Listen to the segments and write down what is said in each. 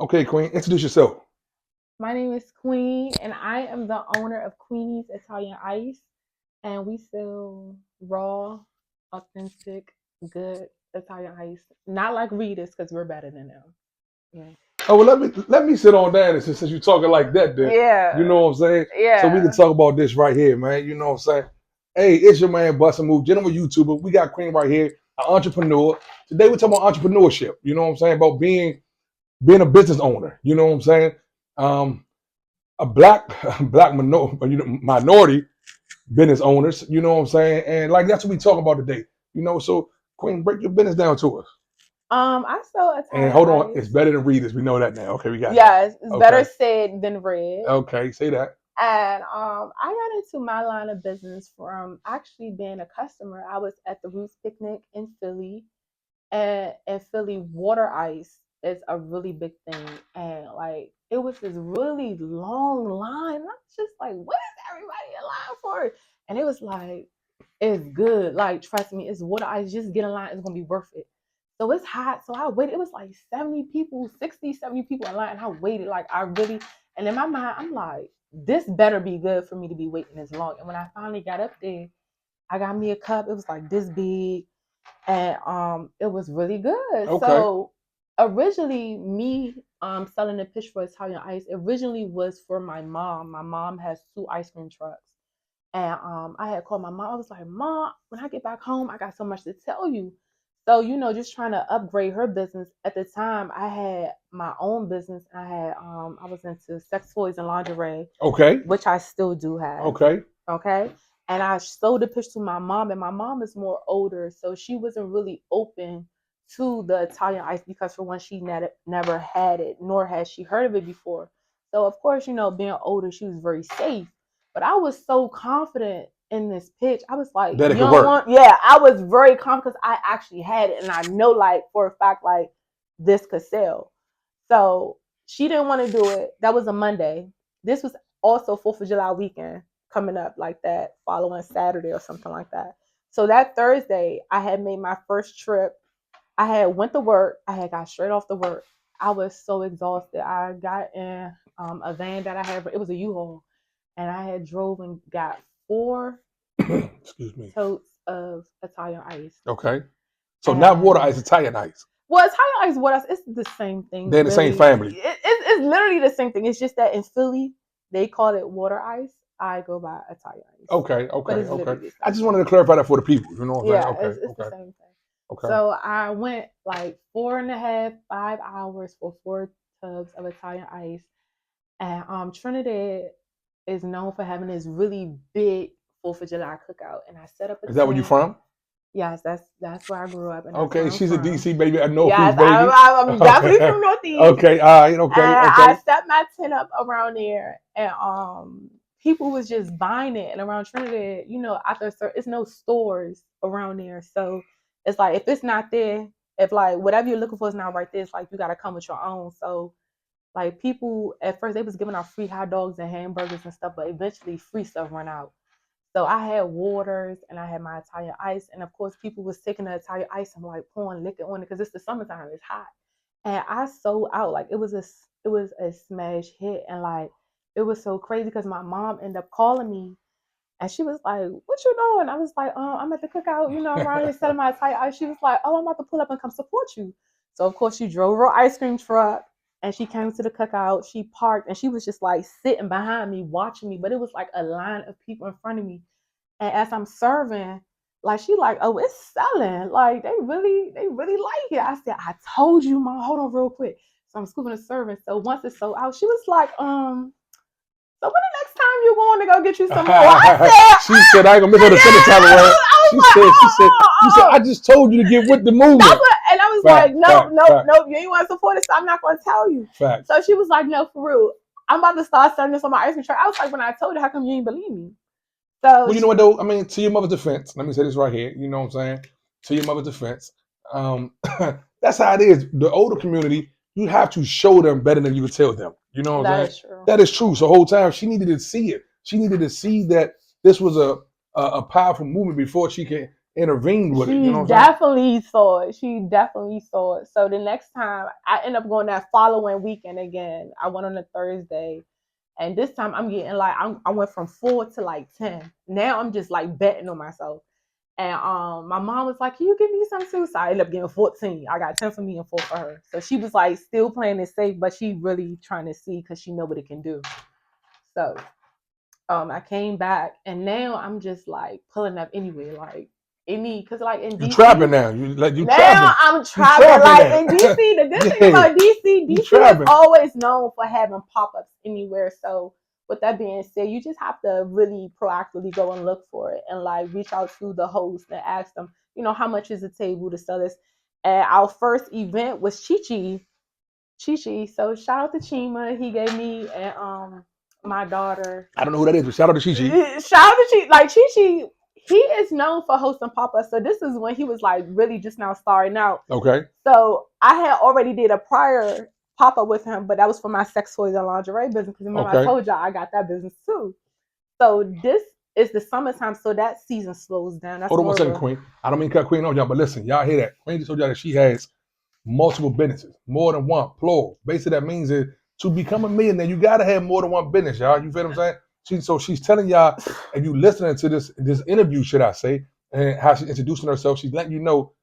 Okay, Queen, introduce yourself. My name is Queen, and I am the owner of Queenie's Italian Ice, and we sell raw, authentic, good Italian ice. Not like Rita's, because we're better than them. Yeah. Oh well, let me sit on down and since you're talking like that, then you Yeah. know what I'm saying. So we can Yeah. talk about this right here, man. You know what I'm saying. Hey, it's your man Bustamove, gentleman YouTuber. We got Queen right here, an entrepreneur. Today we're talking about entrepreneurship. You know what I'm saying, about being a business owner. You know what I'm saying. Um, a black minority business owners. You know what I'm saying, and like that's what we talk about today. You know, so Queen, break your business down to us. I sell And Italian hold on, it's ice. better than readers. We know that now. Okay, we got that. Yes, it's better Okay. said than read. Okay, say that. And I got into my line of business from actually being a customer. I was at the Roots Picnic in Philly, and in Philly, water ice is a really big thing. And like it was this really long line. And I was just like, what is everybody in line for? And it was like, it's good. Like, trust me, it's water ice. Just get in line, it's gonna be worth it. So it's hot. So I waited. It was like 70 people, 60, 70 people in line. And I waited. Like I really, and in my mind, I'm like, this better be good for me to be waiting this long. And when I finally got up there, I got me a cup. It was like this big, and it was really good. Okay. So originally me selling the pitch for Italian ice originally was for my mom. My mom has two ice cream trucks. And I had called my mom. I was like, Mom, when I get back home, I got so much to tell you. So, just trying to upgrade her business. At the time, I had my own business. I was into sex toys and lingerie, Okay. which I still do have. Okay. Okay. And I sold the pitch to my mom, and my mom is more older, so she wasn't really open to the Italian ice because for one, she never had it, nor had she heard of it before. So of course, being older, she was very safe. But I was so confident in this pitch. I was like, That it you could don't work. want, yeah, I was very confident because I actually had it, and I know like for a fact like this could sell. So she didn't want to do it. That was a Monday. This was also 4th of July weekend coming up like that following Saturday or something like that. So that Thursday, I had made my first trip. I had went to work. I had got straight off the work. I was so exhausted. I got in a van that I had. It was a U-Haul, and I had drove and got 4 Excuse me. totes of Italian ice. Okay. So not water And ice, Italian ice. well, Italian ice, what else? It's the same thing, They're in the same really. family. It's literally the same thing. It's just that in Philly, they call it water ice. I go by Italian ice, Okay. but Okay. it's Okay. literally the I same just wanted thing. to clarify that for the people. You know what I'm saying? Yeah, Okay. it's the Okay. same thing. Okay. So I went like 4.5, 5 hours for 4 tubs of Italian ice. And Trinidad is known for having this really big 4th of July cookout. And I set up a Is that where you tent. from? Yes, that's where I grew up, and that's where Okay. I'm She's a from. DC baby, a Yes, Northeast baby. I'm definitely Okay. from Northeast. Okay. All right. Okay. And I Okay. set my tent up around there, and people was just buying it. And around Trinidad, after it's no stores around there, so it's like if it's not there, if like whatever you're looking for is not right there, it's like you gotta come with your own. So like people at first they was giving out free hot dogs and hamburgers and stuff, but eventually free stuff run out. So I had waters and I had my Italian ice, and of course people was taking the Italian ice and like pouring liquor on it because it's the summertime, it's hot, and I sold out. Like it was a smash hit, and like it was so crazy because my mom ended up calling me, and she was like, "What you doing?" I was like, I'm at the cookout, I'm around here selling my Italian ice." She was like, "Oh, I'm about to pull up and come support you." So of course she drove her ice cream truck and she came to the cookout. She parked and she was just like sitting behind me watching me, but it was like a line of people in front of me. And as I'm serving, like she like, "Oh, it's selling. Like they really like it." I said, "I told you, Mom. Hold on real quick." So I'm scooping the serving. So once it's sold out, she was like, "So when the next time you going to go get you some more?" I She said, said, I ain't gonna miss her the center time "Yeah." around. I was She like, said, she "Oh, said, oh, you said, oh, I oh." just told you to get with the That's movement. what, and I was like, Fact, "Nope, fact, nope, fact, nope. You ain't want to support it, so I'm not going to tell you." fact. So she was like, "No, for real. I'm about to start selling this on my ice cream truck." I was like, "When I told you, how come you didn't believe me?" So Well, you know what though? I mean, to your mother's defense, let me say this right here. You know what I'm saying? To your mother's defense, um, that's how it is. The older community, you have to show them better than you can tell them. You know what I'm that saying? is true. That is true. So the whole time she needed to see it. She needed to see that this was a powerful movement before she can intervened with it. You She know what I'm saying? definitely saw it. She definitely saw it. So the next time I end up going that following weekend again. I went on a Thursday. And this time I'm getting like I went from 4 to 10. Now I'm just like betting on myself. And my mom was like, "Can you give me some too?" So I ended up getting 14. I got 10 for me and 4 for her. So she was like still playing it safe, but she really trying to see because she know what it can do. So I came back and now I'm just like pulling up anyway, like any because like in You trapping DC. now. You Now trapping. I'm You traveling like trapping in now. DC. The good thing Yeah. about DC, You DC is trapping. always known for having pop-ups anywhere. So with that being said, you just have to really proactively go and look for it and like reach out to the host and ask them, how much is the table to sell this. And our first event was Chi. So shout out to Chima. He gave me and my daughter. I don't know who that is, but shout out to Chi Chi. Shout out to Chi. Like Chi, he is known for hosting pop-ups. So this is when he was like really just now starting out. Okay. So I had already did a prior pop-up with him, but that was for my sex toys and lingerie business. Because remember I told y'all I got that business too. So this is the summertime, so that season slows down. That's Hold on more one second, Queen. I don't mean to cut Queen off, y'all, but listen, y'all hear that? Queen just told y'all that she has multiple businesses, more than one, plural. Basically, that means that to become a millionaire, you gotta have more than one business, y'all. You feel what I'm saying? So she's telling y'all, if you listening to this interview, should I say, and how she's introducing herself, she's letting you know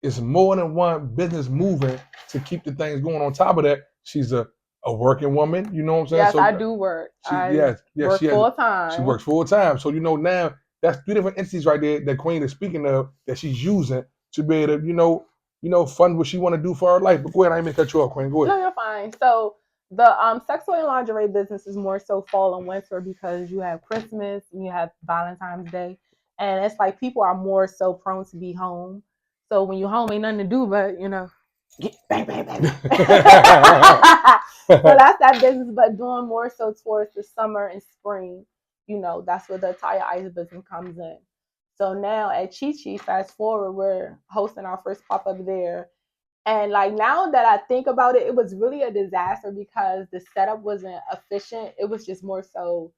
it's more than one business moving to keep the things going. On top of that, she's a working woman. You know what I'm saying? Yes, So I do work. Work full time. She works full time. So now that's 3 different entities right there that Queen is speaking of that she's using to be able to fund what she want to do for her life. But go ahead, I ain't mean to cut you off, Queen. Go ahead. No, you're fine. So the sex toy and lingerie business is more so fall and winter because you have Christmas and you have Valentine's Day, and it's like people are more so prone to be home. So when you're home, ain't nothing to do but get bang bang bang. So that's that business, but doing more so towards the summer and spring. That's where the Taya Ice business comes in. So now at Chi Chi, fast forward, we're hosting our first pop up there. And like now that I think about it, it was really a disaster because the setup wasn't efficient. It was just more so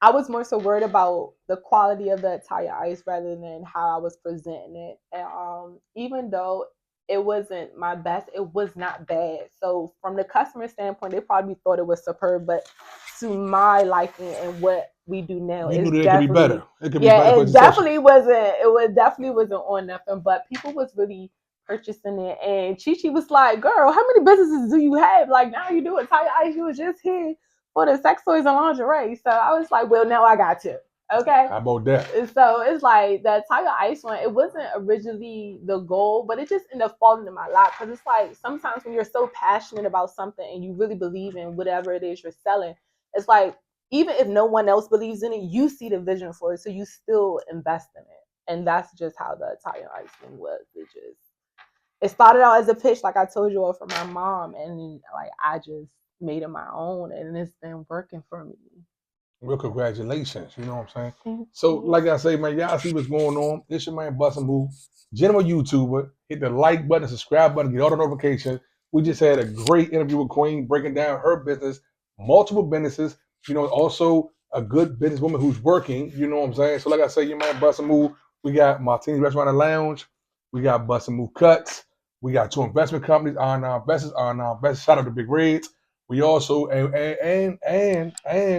I was more so worried about the quality of the entire ice rather than how I was presenting it. And even though it wasn't my best, it was not bad. So from the customer standpoint, they probably thought it was superb, but to my liking and what we do now, You it's knew that it could be definitely better. It could be better it definitely wasn't. It definitely wasn't on nothing. But people was really purchasing it, and Chi Chi was like, "Girl, how many businesses do you have? Like now you do it. Taya Ice, you was just here for the sex toys and lingerie." So I was like, "Well, now I got to." Okay. How about that? And so it's like that Tiger Ice one, it wasn't originally the goal, but it just ended up falling in my lap because it's like sometimes when you're so passionate about something and you really believe in whatever it is you're selling, it's like even if no one else believes in it, you see the vision for it, so you still invest in it. And that's just how the Tiger Ice thing was. It started out as a pitch, like I told you all, for my mom, and like I just made it my own, and it's been working for me. Real congratulations. You know what I'm saying? So, like I say, man, y'all see what's going on. It's your man Bustamove, general YouTuber. Hit the like button, subscribe button, get all the notifications. We just had a great interview with Queen, breaking down her business, multiple businesses. Also a good businesswoman who's working. You know what I'm saying? So, like I say, your man Bustamove. We got Martini's Restaurant and Lounge. We got Bustamove Cuts. We got 2 investment companies. On our investors. Shout out to Big Reds. We also and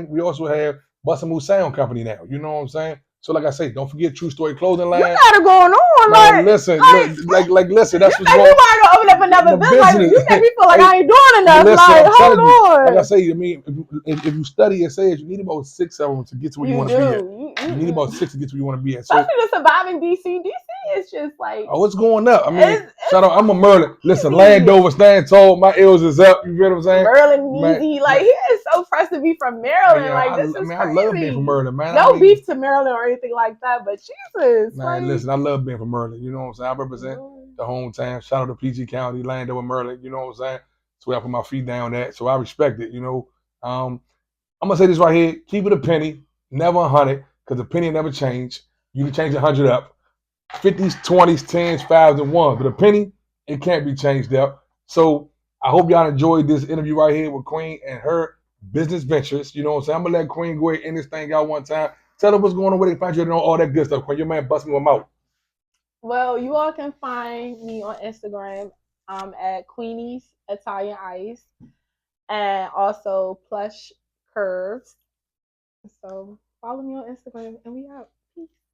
we also have Bustamove Sound Company now. You know what I'm saying? So like I say, don't forget True Story Clothing Line. You got it going on, man. Listen, listen. That's what's going on. You want to open up another business? Like, you make me feel like I ain't doing enough. Listen, like, hold on. Like I say, I mean, if you study, it says you need about 6 of them to get to where you want to be at. You need about 6 to get to where you want to be at. So, especially the surviving DC. DC is just like, oh, it's going up. I mean, shout out. I'm a Merlin. Listen, Landover, stand tall. My L's is up. You feel what I'm saying? Merlin easy. Like, he is so pressed to be from Maryland. Yeah, like, this is crazy. I love being from Merlin, man. No beef to Maryland or anything like that, but Jesus. Man, like, listen, I love being from Merlin. You know what I'm saying? I represent the hometown. Shout out to PG County, Landover, Merlin. You know what I'm saying? That's where I put my feet down at. So I respect it. I'm gonna say this right here: keep it a penny, never 100, because the penny never change. You can change 100 up, 50s, 20s, 10s, 5s, and 1s, but a penny it can't be changed up. So I hope y'all enjoyed this interview right here with Queen and her business ventures. You know what I'm saying? I'm gonna let Queen go ahead and end this thing out one time. Tell them what's going on, where they find you, and all that good stuff. Queen, your man Bustamove, I'm out. Well, you all can find me on Instagram at Queenie's Italian Ice and also Plush Curves. So follow me on Instagram and we out. Peace.